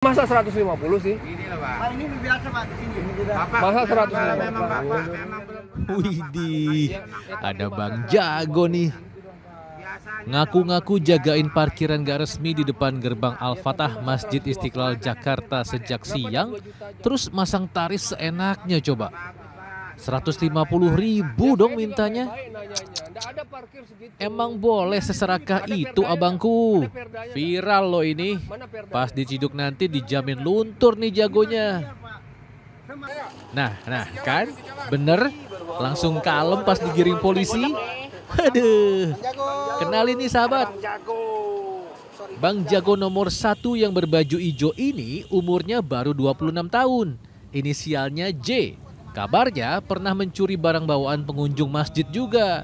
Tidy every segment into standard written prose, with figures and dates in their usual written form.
Masa 150 sih? Pak, ini biasa Pak di sini. Masa 150? Widih, ada Bang Jago nih. Ngaku-ngaku jagain parkiran gak resmi di depan gerbang Al-Fatah Masjid Istiqlal Jakarta sejak siang, terus masang tarif seenaknya coba. 150.000 dong mintanya. Emang boleh seserakah itu abangku? Viral loh ini. Pas diciduk nanti dijamin luntur nih jagonya. Nah kan? Bener? Langsung kalem pas digiring polisi. Aduh, kenalin nih sahabat. Bang Jago nomor 1 yang berbaju hijau ini umurnya baru 26 tahun. Inisialnya J. Kabarnya pernah mencuri barang bawaan pengunjung masjid juga.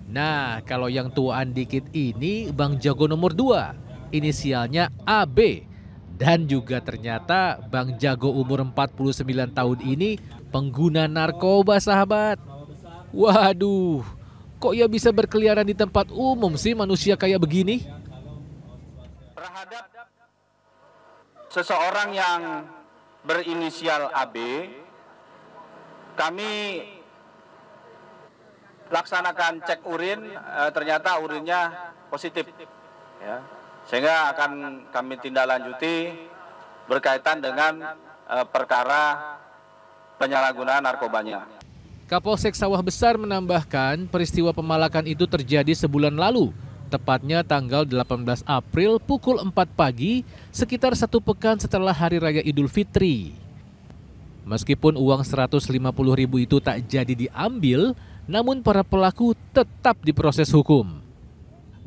Nah, kalau yang tuaan dikit ini Bang Jago nomor 2. Inisialnya AB. Dan juga ternyata Bang Jago umur 49 tahun ini pengguna narkoba sahabat. Waduh, kok ya bisa berkeliaran di tempat umum sih manusia kayak begini? Terhadap seseorang yang berinisial AB, kami laksanakan cek urin, ternyata urinnya positif, ya. Sehingga akan kami tindak lanjuti berkaitan dengan perkara penyalahgunaan narkobanya. Kapolsek Sawah Besar menambahkan peristiwa pemalakan itu terjadi sebulan lalu, tepatnya tanggal 18 April pukul 4 pagi, sekitar 1 pekan setelah Hari Raya Idul Fitri. Meskipun uang 150.000 itu tak jadi diambil, namun para pelaku tetap diproses hukum.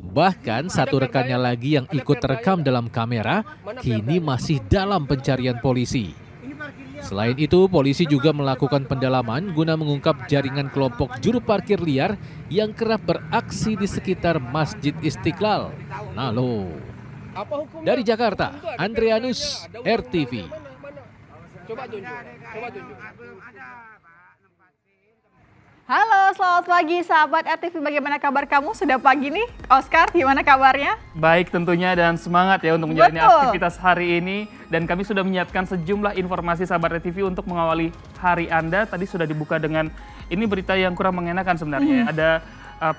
Bahkan satu rekannya lagi yang ikut terekam dalam kamera kini masih dalam pencarian polisi. Selain itu, polisi juga melakukan pendalaman guna mengungkap jaringan kelompok juru parkir liar yang kerap beraksi di sekitar Masjid Istiqlal. Nah lo. Dari Jakarta, Andrianus, RTV. Coba tunjuk. Halo, selamat pagi sahabat RTV. Bagaimana kabar kamu? Sudah pagi nih, Oscar. Gimana kabarnya? Baik tentunya dan semangat ya untuk menjalani aktivitas hari ini. Dan kami sudah menyiapkan sejumlah informasi sahabat RTV untuk mengawali hari Anda. Tadi sudah dibuka dengan ini berita yang kurang mengenakan sebenarnya. Ada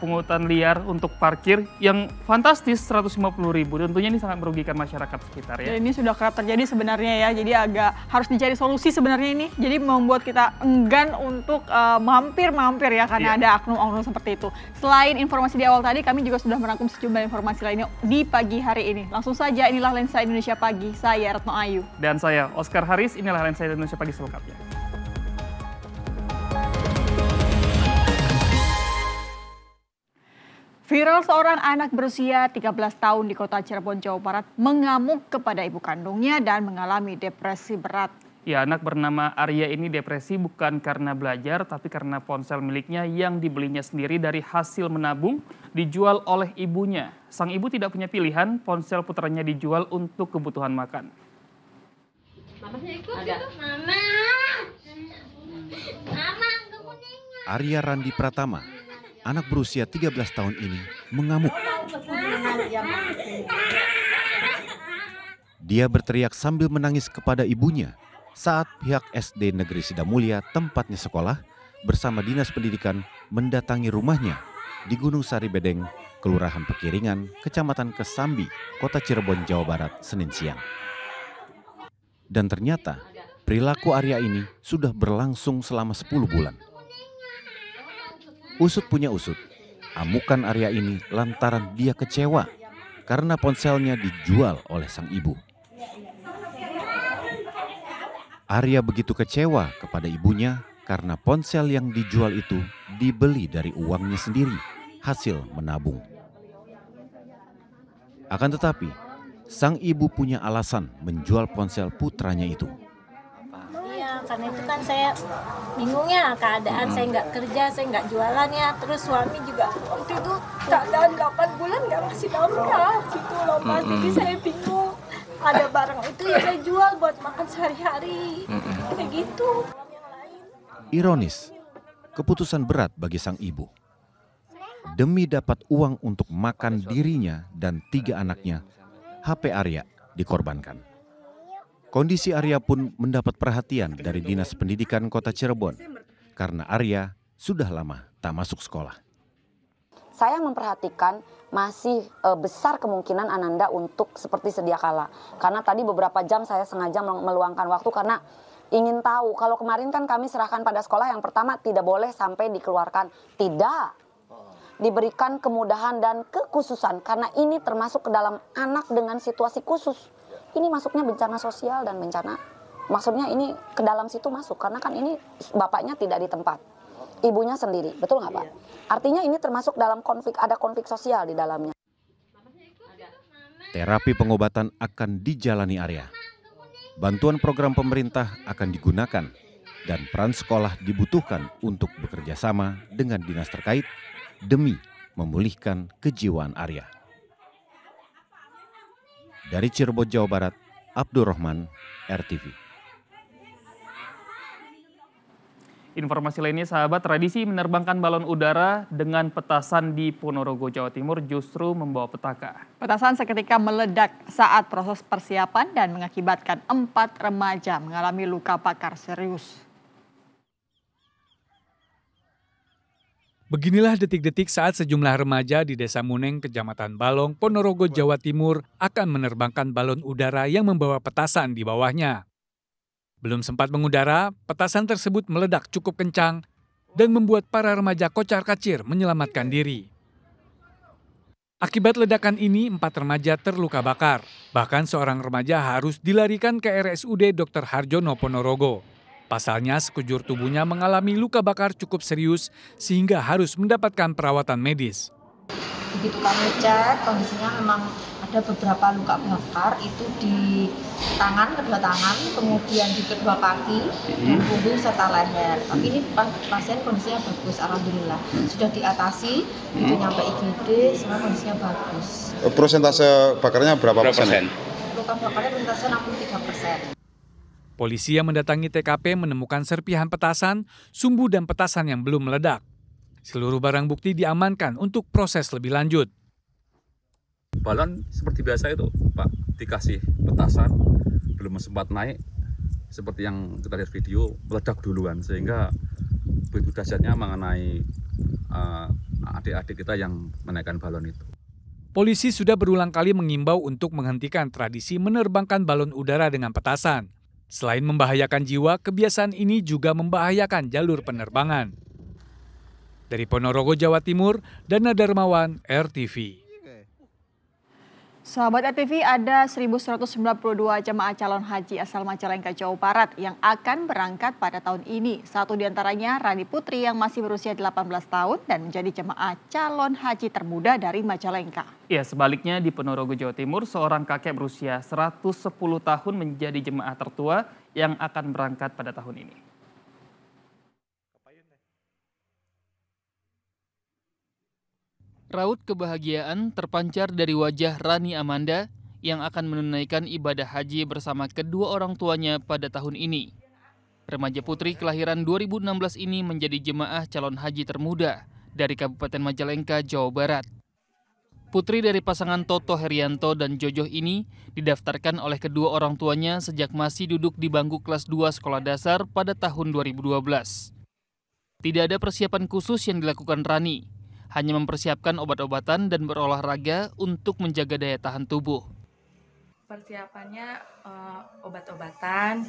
pungutan liar untuk parkir yang fantastis 150.000. Tentunya ini sangat merugikan masyarakat sekitar ya. Ini sudah kerap terjadi sebenarnya ya. Jadi agak harus dicari solusi sebenarnya ini. Jadi membuat kita enggan untuk mampir ya karena ada oknum-oknum seperti itu. Selain informasi di awal tadi, kami juga sudah merangkum sejumlah informasi lainnya di pagi hari ini. Langsung saja, inilah Lensa Indonesia Pagi. Saya Retno Ayu. Dan saya Oscar Haris, inilah Lensa Indonesia Pagi selengkapnya. Viral seorang anak berusia 13 tahun di kota Cirebon, Jawa Barat mengamuk kepada ibu kandungnya dan mengalami depresi berat. Ya, anak bernama Arya ini depresi bukan karena belajar, tapi karena ponsel miliknya yang dibelinya sendiri dari hasil menabung dijual oleh ibunya. Sang ibu tidak punya pilihan, ponsel putranya dijual untuk kebutuhan makan. Mamanya ikut gitu? Mama, Arya Randi Pratama, anak berusia 13 tahun ini mengamuk. Dia berteriak sambil menangis kepada ibunya saat pihak SD Negeri Sidamulya tempatnya sekolah bersama Dinas Pendidikan mendatangi rumahnya di Gunung Sari Bedeng, Kelurahan Pekiringan, Kecamatan Kesambi, Kota Cirebon, Jawa Barat, Senin siang. Dan ternyata perilaku Arya ini sudah berlangsung selama 10 bulan. Usut punya usut, amukan Arya ini lantaran dia kecewa karena ponselnya dijual oleh sang ibu. Arya begitu kecewa kepada ibunya karena ponsel yang dijual itu dibeli dari uangnya sendiri, hasil menabung. Akan tetapi, sang ibu punya alasan menjual ponsel putranya itu. karena itu kan saya bingung ya keadaan, saya nggak kerja, saya nggak jualan ya, terus suami juga waktu itu keadaan 8 bulan nggak ngasih nafkah gitu loh Mas, jadi saya bingung, ada barang itu ya saya jual buat makan sehari-hari, kayak gitu. Ironis, keputusan berat bagi sang ibu. Demi dapat uang untuk makan dirinya dan 3 anaknya, HP Arya dikorbankan. Kondisi Arya pun mendapat perhatian dari Dinas Pendidikan Kota Cirebon karena Arya sudah lama tak masuk sekolah. Saya memperhatikan masih besar kemungkinan Ananda untuk seperti sedia kala. Karena tadi beberapa jam saya sengaja meluangkan waktu karena ingin tahu. Kalau kemarin kan kami serahkan pada sekolah yang pertama tidak boleh sampai dikeluarkan. Tidak. Diberikan kemudahan dan kekhususan karena ini termasuk ke dalam anak dengan situasi khusus. Ini masuknya bencana sosial dan bencana. Maksudnya ini ke dalam situ masuk karena kan ini bapaknya tidak di tempat. Ibunya sendiri, betul nggak Pak? Artinya ini termasuk dalam konflik, ada konflik sosial di dalamnya. Terapi pengobatan akan dijalani Arya. Bantuan program pemerintah akan digunakan dan peran sekolah dibutuhkan untuk bekerja sama dengan dinas terkait demi memulihkan kejiwaan Arya. Dari Cirebon, Jawa Barat, Abdurrahman, RTV. Informasi lainnya sahabat, tradisi menerbangkan balon udara dengan petasan di Ponorogo, Jawa Timur justru membawa petaka. Petasan seketika meledak saat proses persiapan dan mengakibatkan 4 remaja mengalami luka bakar serius. Beginilah detik-detik saat sejumlah remaja di Desa Muneng, Kecamatan Balong, Ponorogo, Jawa Timur akan menerbangkan balon udara yang membawa petasan di bawahnya. Belum sempat mengudara, petasan tersebut meledak cukup kencang dan membuat para remaja kocar-kacir menyelamatkan diri. Akibat ledakan ini, 4 remaja terluka bakar. Bahkan seorang remaja harus dilarikan ke RSUD Dr. Harjono, Ponorogo. Pasalnya, sekujur tubuhnya mengalami luka bakar cukup serius sehingga harus mendapatkan perawatan medis. Begitu kami cek, kondisinya memang ada beberapa luka bakar itu di tangan, kedua tangan, kemudian di kedua kaki, dan punggung serta leher. Tapi ini pasien kondisinya bagus, alhamdulillah. Sudah diatasi, itu nyampe IGD, semua kondisinya bagus. Persentase bakarnya berapa persen? Luka bakarnya persentase 63%. Polisi yang mendatangi TKP menemukan serpihan petasan, sumbu dan petasan yang belum meledak. Seluruh barang bukti diamankan untuk proses lebih lanjut. Balon seperti biasa itu, Pak, dikasih petasan, belum sempat naik, seperti yang kita lihat video, meledak duluan, sehingga begitu dahsyatnya mengenai adik-adik kita yang menaikkan balon itu. Polisi sudah berulang kali mengimbau untuk menghentikan tradisi menerbangkan balon udara dengan petasan. Selain membahayakan jiwa, kebiasaan ini juga membahayakan jalur penerbangan. Dari Ponorogo, Jawa Timur, Dana Darmawan, RTV. Sahabat RTV, ada 1.192 jemaah calon haji asal Majalengka, Jawa Barat yang akan berangkat pada tahun ini. Satu diantaranya Rani Putri yang masih berusia 18 tahun dan menjadi jemaah calon haji termuda dari Majalengka. Ya, sebaliknya di Ponorogo, Jawa Timur, seorang kakek berusia 110 tahun menjadi jemaah tertua yang akan berangkat pada tahun ini. Raut kebahagiaan terpancar dari wajah Rani Amanda yang akan menunaikan ibadah haji bersama kedua orang tuanya pada tahun ini. Remaja putri kelahiran 2016 ini menjadi jemaah calon haji termuda dari Kabupaten Majalengka, Jawa Barat. Putri dari pasangan Toto Herianto dan Jojo ini didaftarkan oleh kedua orang tuanya sejak masih duduk di bangku kelas 2 sekolah dasar pada tahun 2012. Tidak ada persiapan khusus yang dilakukan Rani. Hanya mempersiapkan obat-obatan dan berolahraga untuk menjaga daya tahan tubuh. Persiapannya obat-obatan,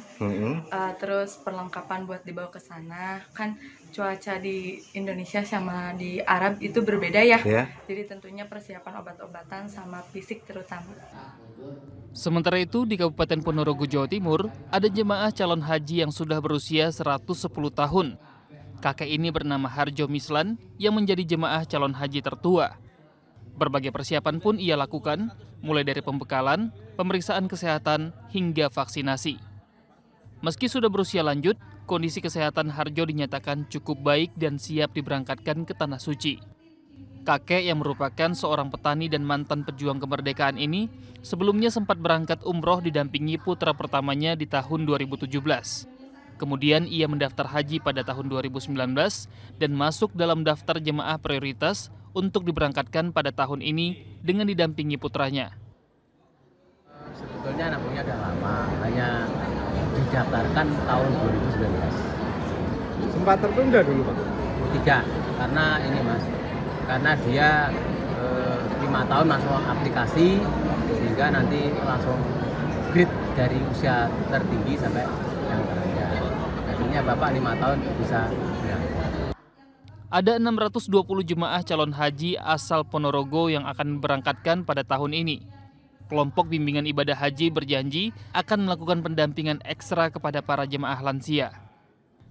terus perlengkapan buat dibawa ke sana. Kan cuaca di Indonesia sama di Arab itu berbeda ya. Jadi tentunya persiapan obat-obatan sama fisik terutama. Sementara itu di Kabupaten Ponorogo, Jawa Timur, ada jemaah calon haji yang sudah berusia 110 tahun. Kakek ini bernama Harjo Mislan yang menjadi jemaah calon haji tertua. Berbagai persiapan pun ia lakukan, mulai dari pembekalan, pemeriksaan kesehatan, hingga vaksinasi. Meski sudah berusia lanjut, kondisi kesehatan Harjo dinyatakan cukup baik dan siap diberangkatkan ke Tanah Suci. Kakek yang merupakan seorang petani dan mantan pejuang kemerdekaan ini sebelumnya sempat berangkat umroh didampingi putra pertamanya di tahun 2017. Kemudian ia mendaftar haji pada tahun 2019 dan masuk dalam daftar jemaah prioritas untuk diberangkatkan pada tahun ini dengan didampingi putranya. Sebetulnya nabungnya udah lama, hanya didaftarkan tahun 2019. Sempat tertunda dulu Pak? Tidak, karena ini Mas, karena dia 5 tahun masuk aplikasi sehingga nanti langsung grade dari usia tertinggi sampai yang terendah. Jadinya Bapak 5 tahun bisa berangkat. Ada 620 jemaah calon haji asal Ponorogo yang akan berangkatkan pada tahun ini. Kelompok bimbingan ibadah haji berjanji akan melakukan pendampingan ekstra kepada para jemaah lansia.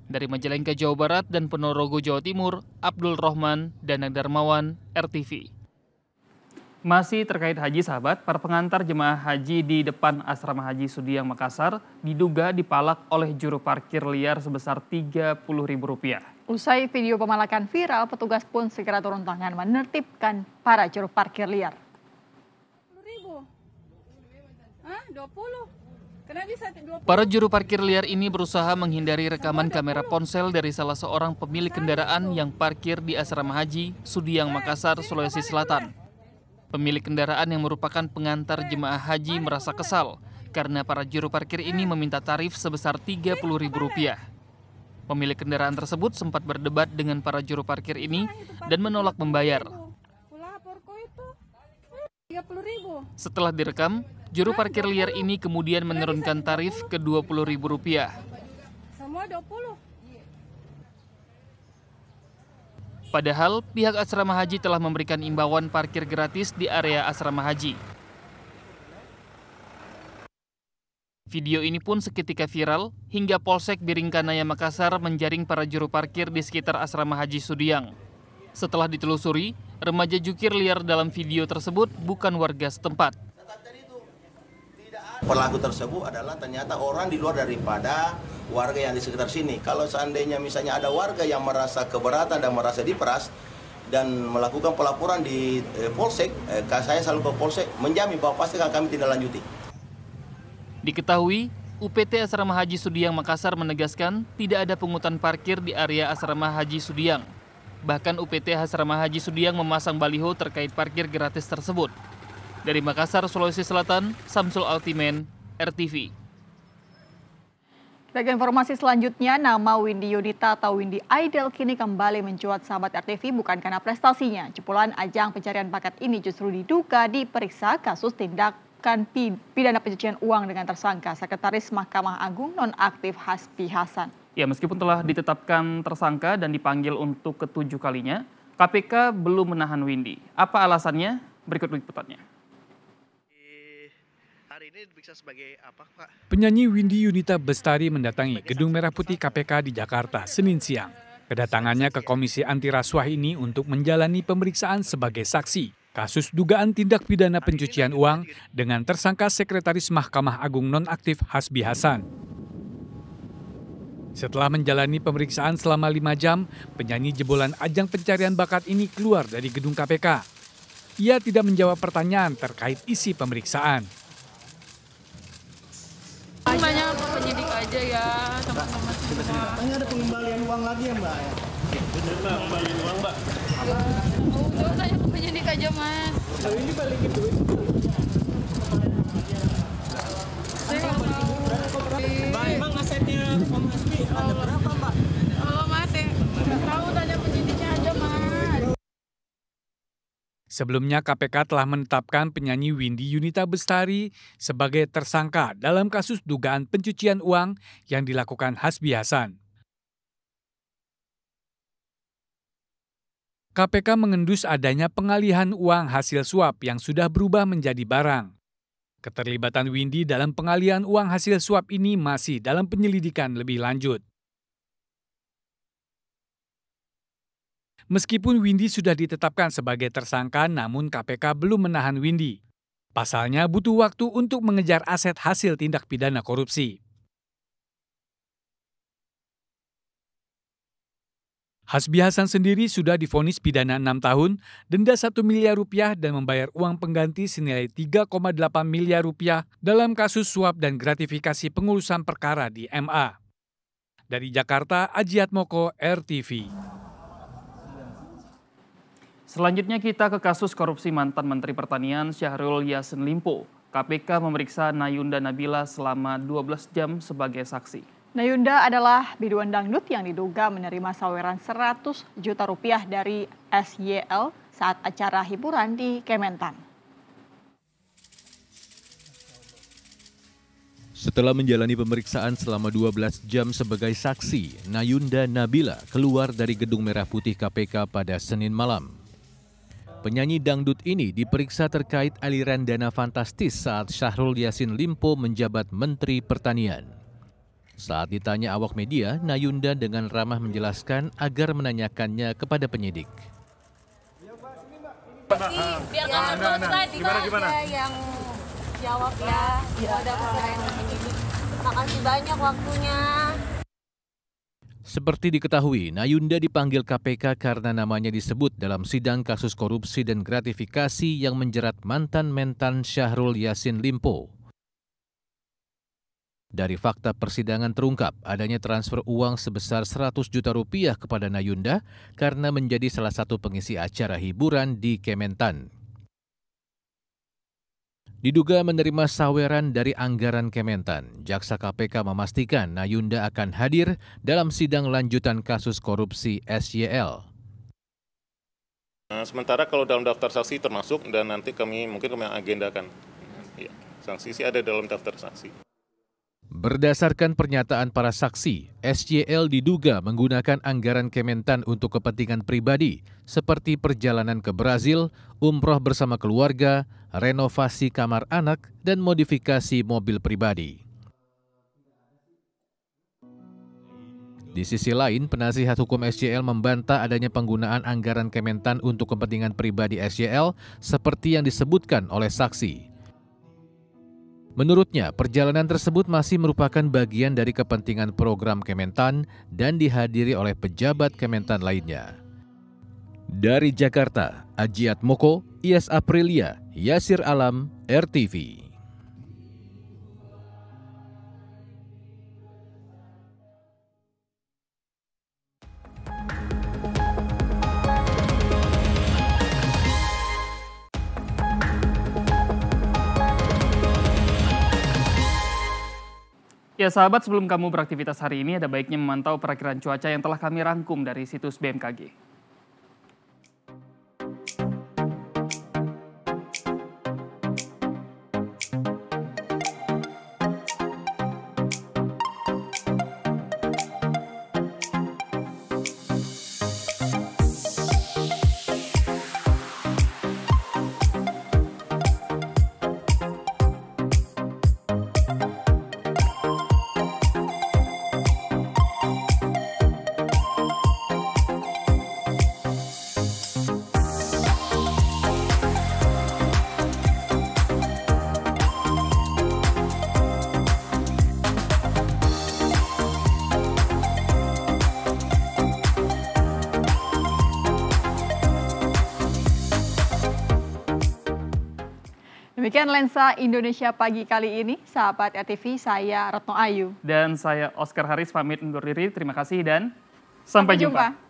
Dari Majalengka, Jawa Barat dan Ponorogo, Jawa Timur, Abdul Rohman, Danang Darmawan, RTV. Masih terkait haji sahabat, para pengantar jemaah haji di depan asrama haji Sudiang Makassar diduga dipalak oleh juru parkir liar sebesar Rp30.000. Usai video pemalakan viral, petugas pun segera turun tangan menertibkan para juru parkir liar. 20. Para juru parkir liar ini berusaha menghindari rekaman kamera ponsel dari salah seorang pemilik kendaraan yang parkir di asrama haji Sudiang Makassar, Sulawesi Selatan. Pemilik kendaraan yang merupakan pengantar jemaah haji merasa kesal karena para juru parkir ini meminta tarif sebesar Rp30.000. Pemilik kendaraan tersebut sempat berdebat dengan para juru parkir ini dan menolak membayar. Setelah direkam, juru parkir liar ini kemudian menurunkan tarif ke Rp20.000. Semua 20. Padahal pihak asrama haji telah memberikan imbauan parkir gratis di area asrama haji. Video ini pun seketika viral hingga Polsek Biringkanaya Makassar menjaring para juru parkir di sekitar asrama haji Sudiang. Setelah ditelusuri, remaja jukir liar dalam video tersebut bukan warga setempat. Pelaku tersebut adalah ternyata orang di luar daripada warga yang di sekitar sini. Kalau seandainya misalnya ada warga yang merasa keberatan dan merasa diperas dan melakukan pelaporan di Polsek, saya selalu ke Polsek menjamin bahwa pasti akan kami tindak lanjuti. Diketahui, UPT Asrama Haji Sudiang Makassar menegaskan tidak ada pungutan parkir di area Asrama Haji Sudiang. Bahkan UPT Asrama Haji Sudiang memasang baliho terkait parkir gratis tersebut. Dari Makassar, Sulawesi Selatan, Samsul Altimen, RTV. Kita ke informasi selanjutnya, nama Windy Yunita atau Windy Idol kini kembali mencuat sahabat RTV bukan karena prestasinya. Jebolan ajang pencarian bakat ini justru diduga diperiksa kasus tindakan pidana pencucian uang dengan tersangka Sekretaris Mahkamah Agung nonaktif Hasbi Hasan. Ya, meskipun telah ditetapkan tersangka dan dipanggil untuk ke-7 kalinya, KPK belum menahan Windy. Apa alasannya? Berikut liputannya. Hari ini diperiksa sebagai apa, Pak? Penyanyi Windy Yunita Bestari mendatangi Gedung Merah Putih KPK di Jakarta Senin siang. Kedatangannya ke Komisi Anti Rasuah ini untuk menjalani pemeriksaan sebagai saksi kasus dugaan tindak pidana pencucian uang dengan tersangka Sekretaris Mahkamah Agung nonaktif Hasbi Hasan. Setelah menjalani pemeriksaan selama 5 jam, penyanyi jebolan ajang pencarian bakat ini keluar dari gedung KPK. Ia tidak menjawab pertanyaan terkait isi pemeriksaan. Banyak penyidik aja ya, teman-teman semua. Ini ada pengembalian uang lagi ya Mbak? Bener Mbak, pengembalian uang Mbak. Udah tanya ke penyidik aja Mas. Ini balikin duit. Saya nggak tahu. Mbak, emang asetnya Om Hasbi ada berapa Mbak? Kalau masih nggak tahu, tanya penyidiknya aja Mas. Sebelumnya KPK telah menetapkan penyanyi Windy Yunita Bestari sebagai tersangka dalam kasus dugaan pencucian uang yang dilakukan Hasbi Hasan. KPK mengendus adanya pengalihan uang hasil suap yang sudah berubah menjadi barang. Keterlibatan Windy dalam pengalihan uang hasil suap ini masih dalam penyelidikan lebih lanjut. Meskipun Windy sudah ditetapkan sebagai tersangka, namun KPK belum menahan Windy. Pasalnya butuh waktu untuk mengejar aset hasil tindak pidana korupsi. Hasbi Hasan sendiri sudah divonis pidana 6 tahun, denda 1 miliar rupiah dan membayar uang pengganti senilai 3,8 miliar rupiah dalam kasus suap dan gratifikasi pengurusan perkara di MA. Dari Jakarta, Ajiat Moko, RTV. Selanjutnya kita ke kasus korupsi mantan Menteri Pertanian Syahrul Yassin Limpo. KPK memeriksa Nayunda Nabila selama 12 jam sebagai saksi. Nayunda adalah biduan dangdut yang diduga menerima saweran 100 juta rupiah dari SYL saat acara hiburan di Kementan. Setelah menjalani pemeriksaan selama 12 jam sebagai saksi, Nayunda Nabila keluar dari Gedung Merah Putih KPK pada Senin malam. Penyanyi dangdut ini diperiksa terkait aliran dana fantastis saat Syahrul Yassin Limpo menjabat Menteri Pertanian. Saat ditanya awak media, Nayunda dengan ramah menjelaskan agar menanyakannya kepada penyidik. Biar gimana? Yang jawab ya. Makasih banyak waktunya. Seperti diketahui, Nayunda dipanggil KPK karena namanya disebut dalam sidang kasus korupsi dan gratifikasi yang menjerat mantan mentan Syahrul Yassin Limpo. Dari fakta persidangan terungkap adanya transfer uang sebesar 100 juta rupiah kepada Nayunda karena menjadi salah satu pengisi acara hiburan di Kementan. Diduga menerima saweran dari anggaran Kementan, Jaksa KPK memastikan Nayunda akan hadir dalam sidang lanjutan kasus korupsi SYL. Sementara kalau dalam daftar saksi termasuk dan nanti kami agendakan. Ya, sanksi sih ada dalam daftar saksi. Berdasarkan pernyataan para saksi, SYL diduga menggunakan anggaran Kementan untuk kepentingan pribadi seperti perjalanan ke Brazil, umroh bersama keluarga, renovasi kamar anak, dan modifikasi mobil pribadi. Di sisi lain, penasihat hukum SYL membantah adanya penggunaan anggaran Kementan untuk kepentingan pribadi SYL seperti yang disebutkan oleh saksi. Menurutnya, perjalanan tersebut masih merupakan bagian dari kepentingan program Kementan dan dihadiri oleh pejabat Kementan lainnya. Dari Jakarta, Ajiat Moko, Iyas Aprilia, Yasir Alam, RTV. Ya sahabat, sebelum kamu beraktivitas hari ini, ada baiknya memantau perakiraan cuaca yang telah kami rangkum dari situs BMKG. Demikian Lensa Indonesia pagi kali ini, sahabat RTV, saya Retno Ayu. Dan saya Oscar Haris pamit undur diri, terima kasih dan sampai jumpa.